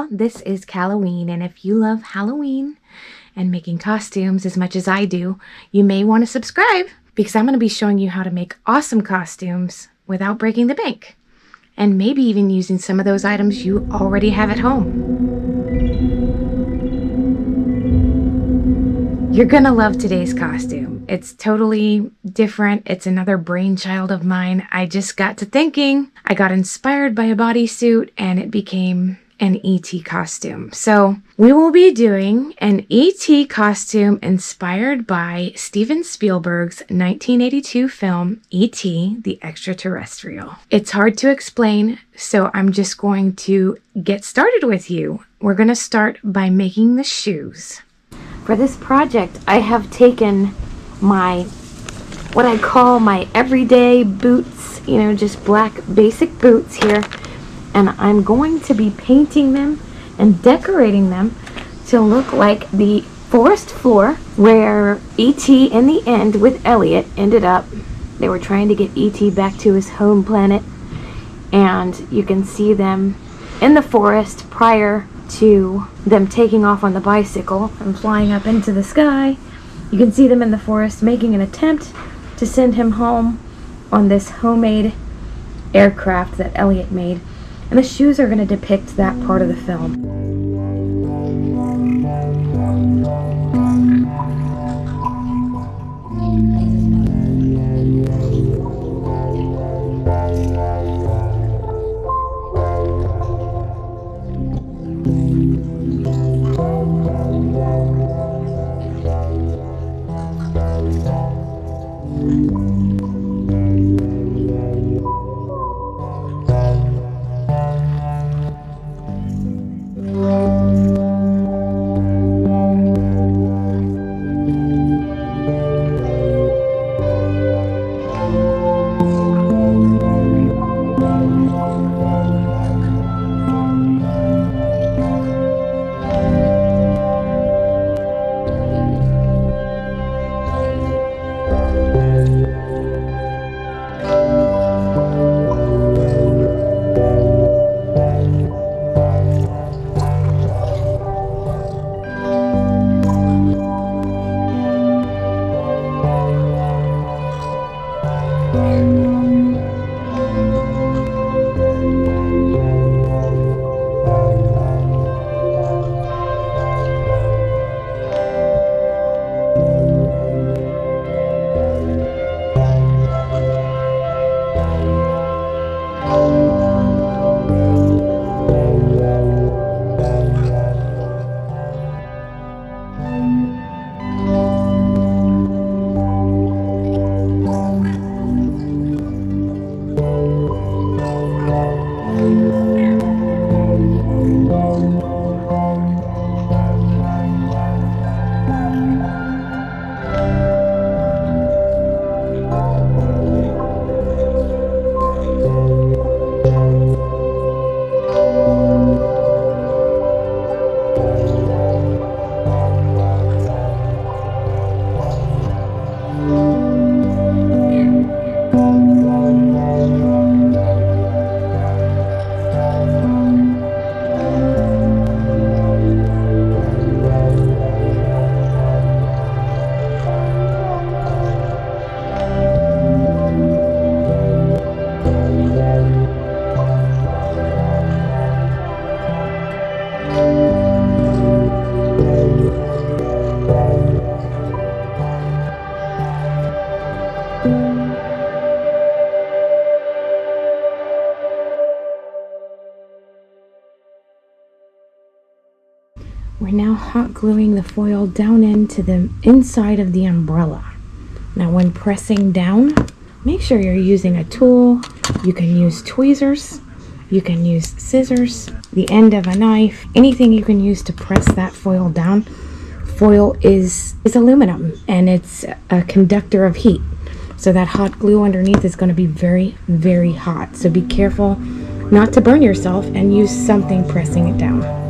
y'all, this is Cal O Ween, and if you love Halloween and making costumes as much as I do, you may want to subscribe because I'm going to be showing you how to make awesome costumes without breaking the bank, and maybe even using some of those items you already have at home. You're going to love today's costume. It's totally different. It's another brainchild of mine. I just got to thinking. I got inspired by a bodysuit and it became an E.T. costume. So we will be doing an E.T. costume inspired by Stephen Spielberg's 1982 film E.T. the Extraterrestrial. It's hard to explain, so I'm just going to get started with you. We're going to start by making the shoes. For this project, I have taken what I call my everyday boots, just black basic boots here, and I'm going to be painting them and decorating them to look like the forest floor where E.T. in the end with Elliot ended up. They were trying to get E.T. back to his home planet, and you can see them in the forest prior to them taking off on the bicycle and flying up into the sky. You can see them in the forest making an attempt to send him home on this homemade aircraft that Elliot made. And the shoes are going to depict that part of the film. We're now hot gluing the foil down into the inside of the umbrella. Now when pressing down, make sure you're using a tool. You can use tweezers, you can use scissors, the end of a knife, anything you can use to press that foil down. Foil is aluminum and it's a conductor of heat. So that hot glue underneath is going to be very, very hot. So be careful not to burn yourself and use something pressing it down.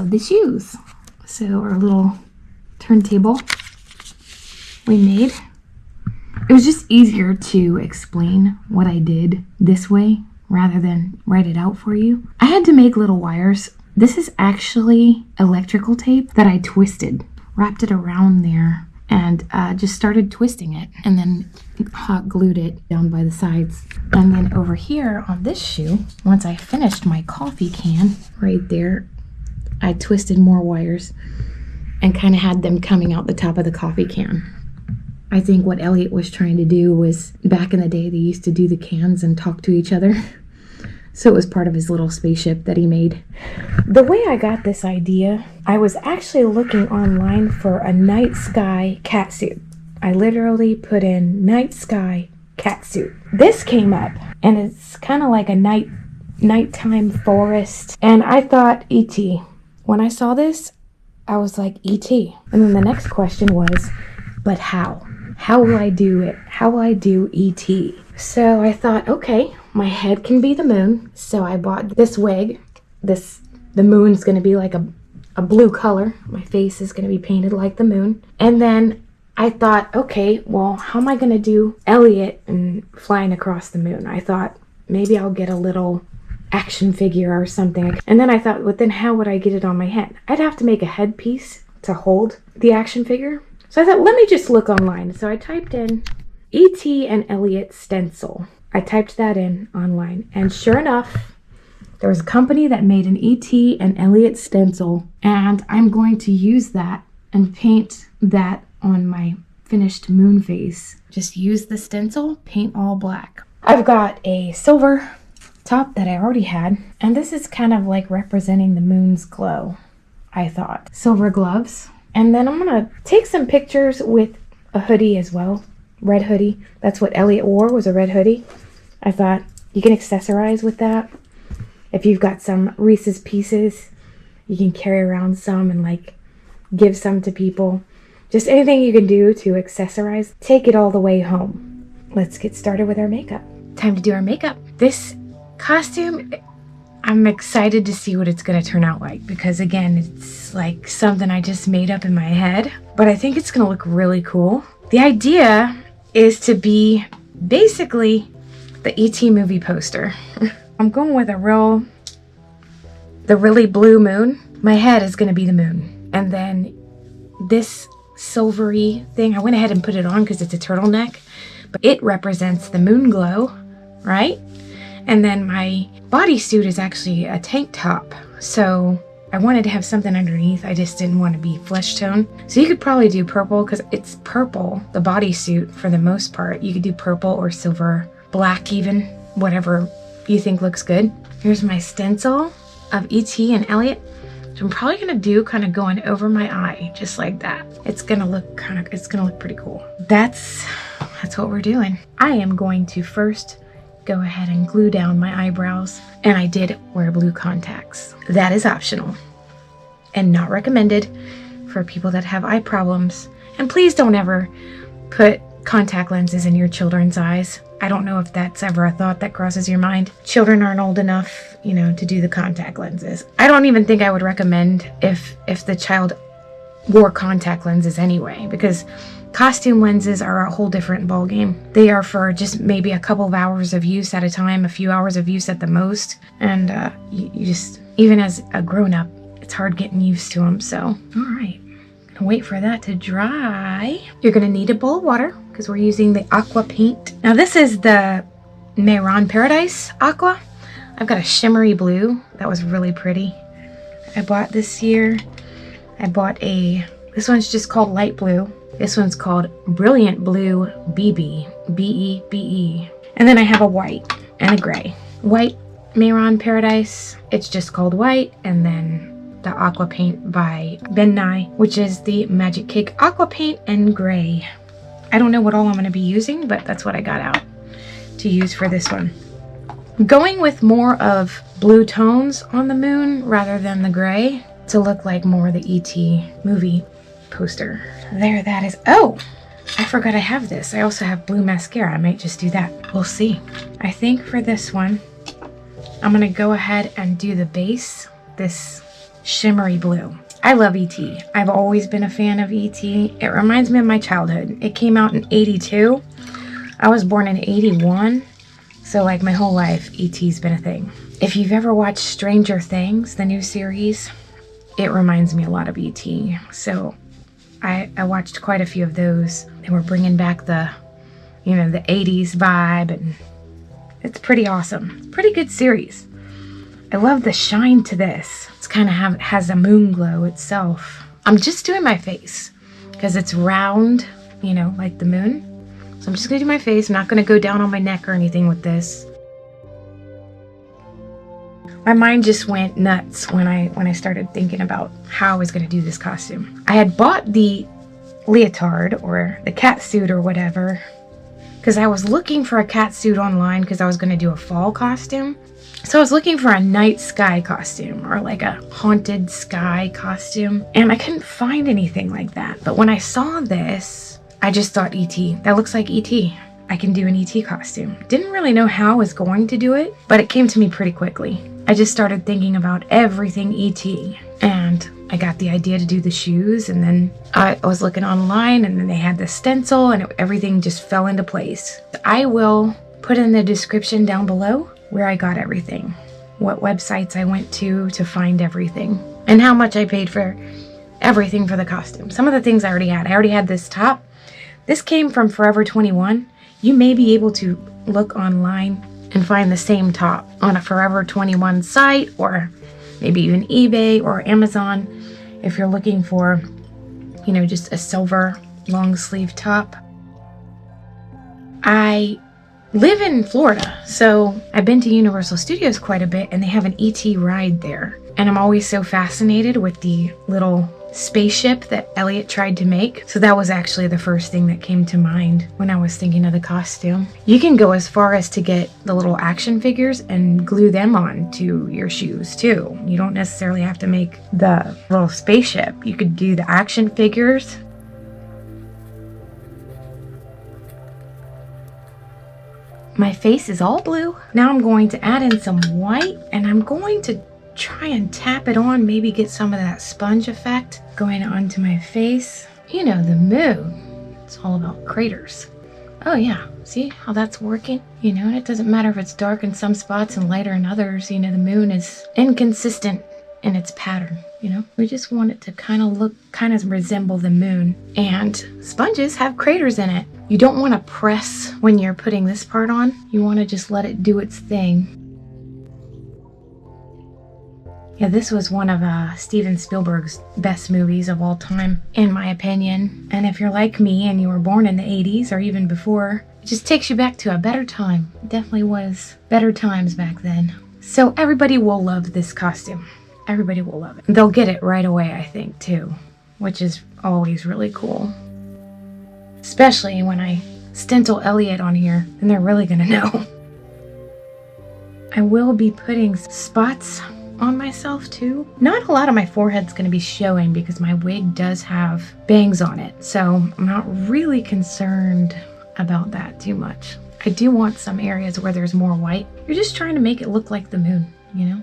of the shoes. So our little turntable we made. It was just easier to explain what I did this way rather than write it out for you. I had to make little wires. This is actually electrical tape that I twisted, wrapped it around there, and just started twisting it, and then hot glued it down by the sides. And then over here on this shoe, once I finished my coffee can right there, I twisted more wires and kind of had them coming out the top of the coffee can. I think what Elliot was trying to do was, back in the day, they used to do the cans and talk to each other. So it was part of his little spaceship that he made. The way I got this idea, I was actually looking online for a night sky catsuit. I literally put in night sky catsuit. This came up, and it's kind of like a nighttime forest. And I thought E.T. When I saw this, I was like, E.T. And then the next question was, but how? How will I do it? How will I do E.T.? So I thought, okay, my head can be the moon. So I bought this wig. The moon's going to be like a blue color. My face is going to be painted like the moon. And then I thought, okay, well, how am I going to do Elliot and flying across the moon? I thought maybe I'll get a little action figure or something. And then I thought, well, then how would I get it on my head? I'd have to make a headpiece to hold the action figure. So I thought, let me just look online. So I typed in E.T. and Elliot Stencil. I typed that in online. And sure enough, there was a company that made an E.T. and Elliot stencil. And I'm going to use that and paint that on my finished moon face. Just use the stencil, paint all black. I've got a silver top that I already had. And this is kind of like representing the moon's glow, I thought. Silver gloves. And then I'm going to take some pictures with a hoodie as well. Red hoodie. That's what Elliot wore, was a red hoodie. I thought you can accessorize with that. If you've got some Reese's Pieces, you can carry around some and like give some to people. Just anything you can do to accessorize. Take it all the way home. Let's get started with our makeup. Time to do our makeup. This costume, I'm excited to see what it's going to turn out like, because again, it's like something I just made up in my head, but I think it's going to look really cool. The idea is to be basically the E.T. movie poster. I'm going with the really blue moon. My head is going to be the moon. And then this silvery thing, I went ahead and put it on because it's a turtleneck, but it represents the moon glow, right? And then my bodysuit is actually a tank top. So I wanted to have something underneath. I just didn't want to be flesh tone. So you could probably do purple because it's purple, the bodysuit for the most part. You could do purple or silver, black even, whatever you think looks good. Here's my stencil of E.T. and Elliot. So I'm probably going to do kind of going over my eye, just like that. It's going to look pretty cool. That's what we're doing. I am going to first go ahead and glue down my eyebrows, and I did wear blue contacts. That is optional and not recommended for people that have eye problems. And please don't ever put contact lenses in your children's eyes. I don't know if that's ever a thought that crosses your mind. Children aren't old enough, to do the contact lenses. I don't even think I would recommend if the child wore contact lenses anyway, because costume lenses are a whole different ballgame. They are for just maybe a couple of hours of use at a time, a few hours of use at the most. And you just, even as a grown-up, it's hard getting used to them. So, all right, gonna wait for that to dry. You're gonna need a bowl of water because we're using the aqua paint. Now this is the Mehron Paradise Aqua. I've got a shimmery blue that was really pretty. I bought this year. This one's just called light blue. This one's called Brilliant Blue Bebe, B-E-B-E. And then I have a white and a gray. White Mehron Paradise, it's just called white. And then the aqua paint by Nye, which is the Magic Cake Aqua Paint and gray. I don't know what all I'm going to be using, but that's what I got out to use for this one. Going with more of blue tones on the moon rather than the gray to look like more the E.T. movie poster. There, that is. Oh, I forgot I have this. I also have blue mascara. I might just do that. We'll see. I think for this one, I'm going to go ahead and do the base, this shimmery blue. I love E.T. I've always been a fan of E.T. It reminds me of my childhood. It came out in 82. I was born in 81. So like my whole life, E.T.'s been a thing. If you've ever watched Stranger Things, the new series, it reminds me a lot of E.T. So I watched quite a few of those. They were bringing back the, you know, the 80s vibe, and it's pretty awesome. It's a pretty good series. I love the shine to this. It's kind of has a moon glow itself. I'm just doing my face because it's round, you know, like the moon. So I'm just gonna do my face. I'm not gonna go down on my neck or anything with this. My mind just went nuts when I started thinking about how I was gonna do this costume. I had bought the leotard or the cat suit or whatever because I was looking for a cat suit online because I was gonna do a fall costume. So I was looking for a night sky costume or like a haunted sky costume, and I couldn't find anything like that. But when I saw this, I just thought E.T. That looks like E.T. I can do an E.T. costume. Didn't really know how I was going to do it, but it came to me pretty quickly. I just started thinking about everything E.T. and I got the idea to do the shoes, and then I was looking online, and then they had the stencil, and everything just fell into place. I will put in the description down below where I got everything, what websites I went to find everything, and how much I paid for everything for the costume. Some of the things I already had. I already had this top. This came from Forever 21. You may be able to look online and find the same top on a Forever 21 site, or maybe even eBay or Amazon if you're looking for, you know, just a silver long sleeve top. I live in Florida, so I've been to Universal Studios quite a bit, and they have an E.T. ride there. And I'm always so fascinated with the little spaceship that Elliot tried to make. So that was actually the first thing that came to mind when I was thinking of the costume. You can go as far as to get the little action figures and glue them on to your shoes too. You don't necessarily have to make the little spaceship. You could do the action figures. My face is all blue. Now I'm going to add in some white, and I'm going to try and tap it on, maybe get some of that sponge effect going onto my face. You know, the moon, it's all about craters. Oh yeah, see how that's working? You know, and it doesn't matter if it's dark in some spots and lighter in others. You know, the moon is inconsistent in its pattern, you know? We just want it to kind of resemble the moon. And sponges have craters in it. You don't want to press when you're putting this part on. You want to just let it do its thing. Yeah, this was one of Stephen Spielberg's best movies of all time, in my opinion. And if you're like me and you were born in the 80s or even before, it just takes you back to a better time. It definitely was better times back then. So everybody will love this costume. Everybody will love it. They'll get it right away, I think, too, which is always really cool. Especially when I stencil Elliot on here, then they're really gonna know. I will be putting spots on myself too. Not a lot of my forehead's going to be showing because my wig does have bangs on it, so I'm not really concerned about that too much. I do want some areas where there's more white. You're just trying to make it look like the moon, you know?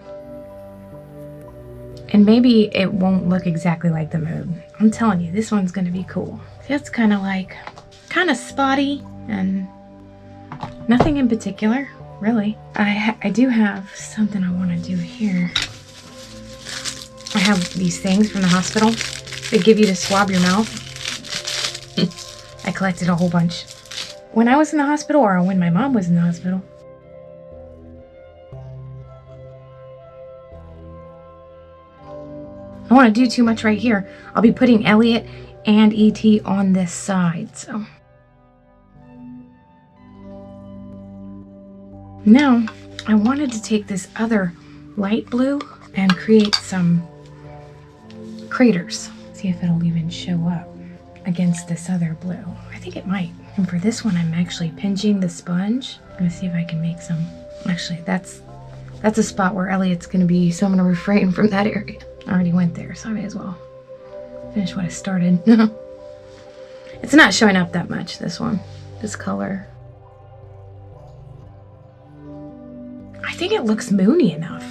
And maybe it won't look exactly like the moon. I'm telling you, this one's going to be cool. It's kind of spotty and nothing in particular. Really. I do have something I want to do here. I have these things from the hospital. They give you to swab your mouth. I collected a whole bunch when I was in the hospital, or when my mom was in the hospital. I don't want to do too much right here. I'll be putting Elliot and E.T. on this side, so. Now, I wanted to take this other light blue and create some craters. See if it'll even show up against this other blue. I think it might. And for this one, I'm actually pinching the sponge. I'm gonna see if I can make some. Actually, that's a spot where Elliot's gonna be, so I'm gonna refrain from that area. I already went there, so I may as well finish what I started. It's not showing up that much, this one, this color. I think it looks moony enough,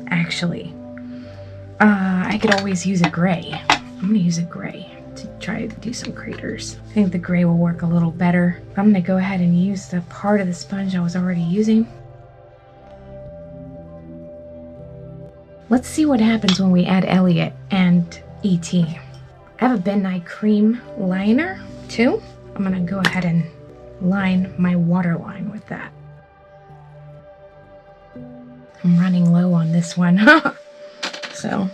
actually. I could always use a gray. I'm gonna use a gray to try to do some craters. I think the gray will work a little better. I'm gonna go ahead and use the part of the sponge I was already using. Let's see what happens when we add Elliot and E.T. I have a Ben Nye cream liner too. I'm gonna go ahead and line my waterline with that. I'm running low on this one. So,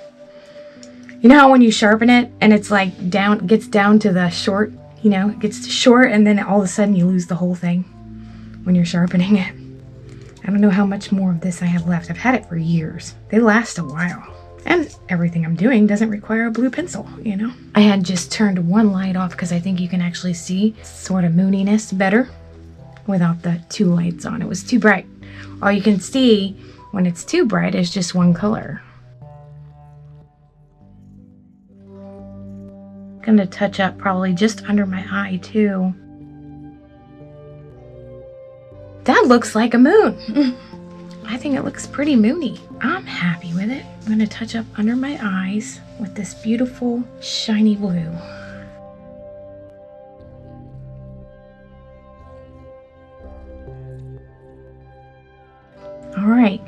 you know how when you sharpen it and it's like gets down to the short, you know, it gets short and then all of a sudden you lose the whole thing when you're sharpening it. I don't know how much more of this I have left. I've had it for years. They last a while. And everything I'm doing doesn't require a blue pencil, you know? I had just turned one light off because I think you can actually see sort of mooniness better without the two lights on. It was too bright. All you can see when it's too bright is just one color. Gonna touch up probably just under my eye too. That looks like a moon. I think it looks pretty moony. I'm happy with it. I'm gonna touch up under my eyes with this beautiful shiny blue. All right,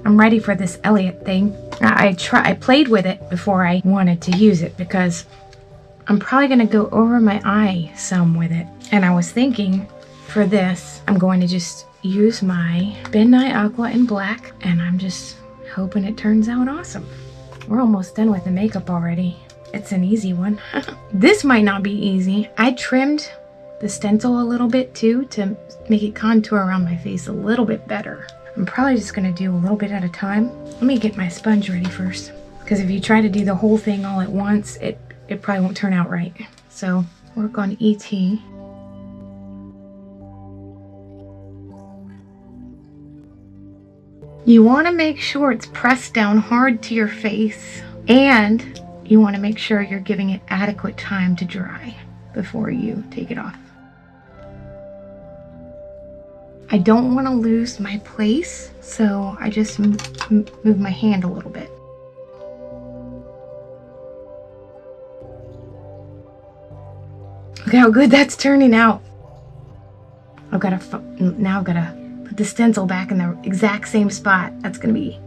I'm ready for this Elliot thing. I played with it before I wanted to use it because I'm probably gonna go over my eye some with it. And I was thinking for this, I'm going to just use my Nye Aqua in black, and I'm just hoping it turns out awesome. We're almost done with the makeup already. It's an easy one. This might not be easy. I trimmed the stencil a little bit too to make it contour around my face a little bit better. I'm probably just gonna do a little bit at a time. Let me get my sponge ready first, because if you try to do the whole thing all at once, it probably won't turn out right. So work on E.T. You want to make sure it's pressed down hard to your face, and you want to make sure you're giving it adequate time to dry before you take it off. I don't want to lose my place, so I just move my hand a little bit. Look how good that's turning out. Now I've got to put the stencil back in the exact same spot. That's gonna be.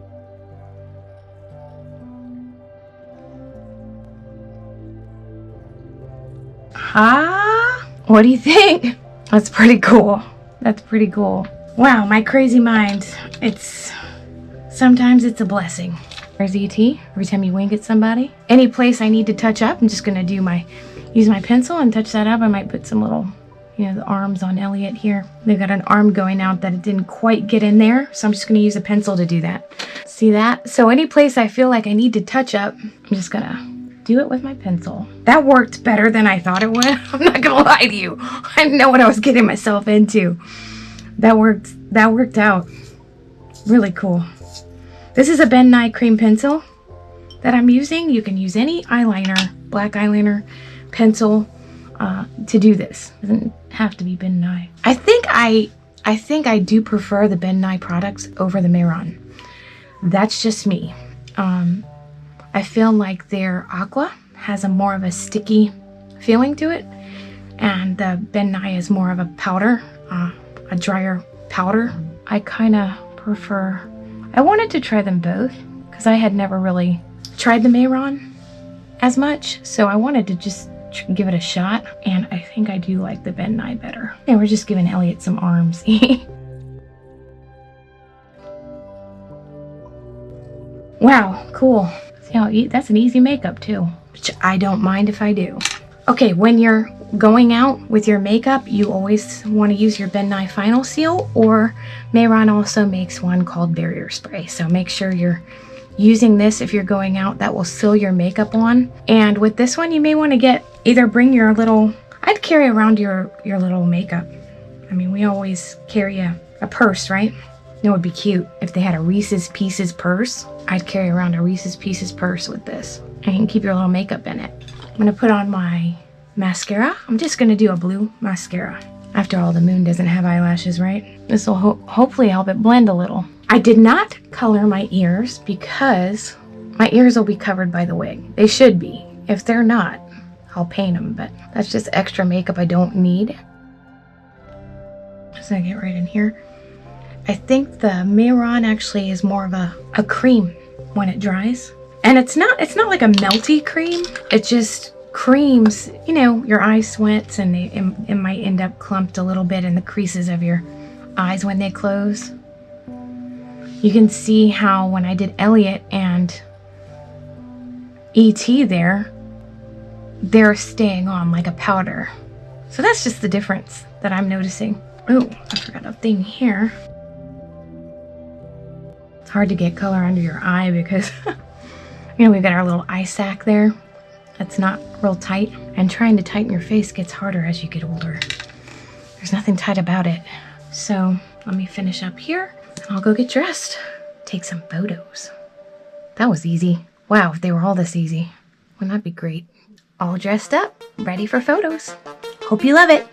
What do you think? That's pretty cool. That's pretty cool. Wow, my crazy mind. Sometimes it's a blessing. There's E.T. Every time you wink at somebody. Any place I need to touch up, I'm just gonna use my pencil and touch that up. I might put some little, you know, the arms on Elliot here. They've got an arm going out that it didn't quite get in there, so I'm just gonna use a pencil to do that. See that? So any place I feel like I need to touch up, I'm just gonna do it with my pencil. That worked better than I thought it would. I'm not gonna lie to you. I didn't know what I was getting myself into. That worked out. Really cool. This is a Ben Nye cream pencil that I'm using. You can use any eyeliner, black eyeliner, pencil, to do this. It doesn't have to be Ben Nye. I think I do prefer the Ben Nye products over the Mehron. That's just me. I feel like their Aqua has more of a sticky feeling to it, and the Ben Nye is more of a powder, a drier powder. I kind of prefer. I wanted to try them both because I had never really tried the Mehron as much, so I wanted to just give it a shot, and I think I do like the Ben Nye better. And we're just giving Elliot some arms. Wow, cool. See how that's an easy makeup too, which I don't mind if I do. Okay, when you're going out with your makeup, you always want to use your Ben Nye Final Seal, or Mehron also makes one called Barrier Spray. So make sure you're using this if you're going out. That will seal your makeup on. And with this one, you may want to bring your little, I'd carry around your little makeup. I mean, we always carry a purse, right? It would be cute if they had a Reese's Pieces purse. I'd carry around a Reese's Pieces purse with this, and you can keep your little makeup in it. I'm gonna put on my mascara. I'm just gonna do a blue mascara. After all, the moon doesn't have eyelashes, right? This will hopefully help it blend a little. I did not color my ears because My ears will be covered by the wig. They should be. If they're not, I'll paint them, but that's just extra makeup I don't need. Just gonna get right in here. I think the Mehron actually is more of a cream when it dries. And it's not like a melty cream. It just creams, you know, your eye sweats, and it might end up clumped a little bit in the creases of your eyes when they close. You can see how when I did Elliot and E.T. there, they're staying on like a powder. So that's just the difference that I'm noticing. Oh, I forgot a thing here. It's hard to get color under your eye because, you know, we've got our little eye sac there. That's not real tight. And trying to tighten your face gets harder as you get older. There's nothing tight about it. So let me finish up here and I'll go get dressed. Take some photos. That was easy. Wow, if they were all this easy, wouldn't that be great? All dressed up, ready for photos. Hope you love it.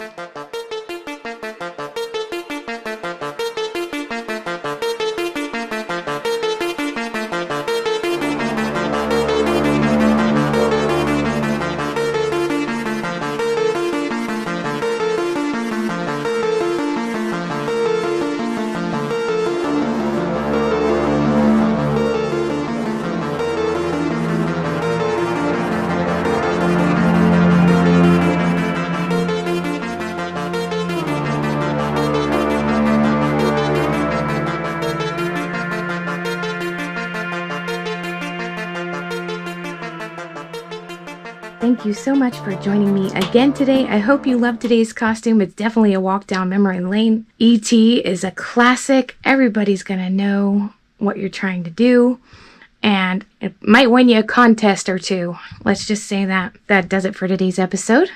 Thank you so much for joining me again today. I hope you loved today's costume. It's definitely a walk down memory lane. E.T. is a classic. Everybody's gonna know what you're trying to do, and it might win you a contest or two. Let's just say that. That does it for today's episode.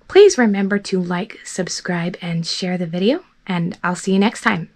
Please remember to like, subscribe, and share the video, and I'll see you next time.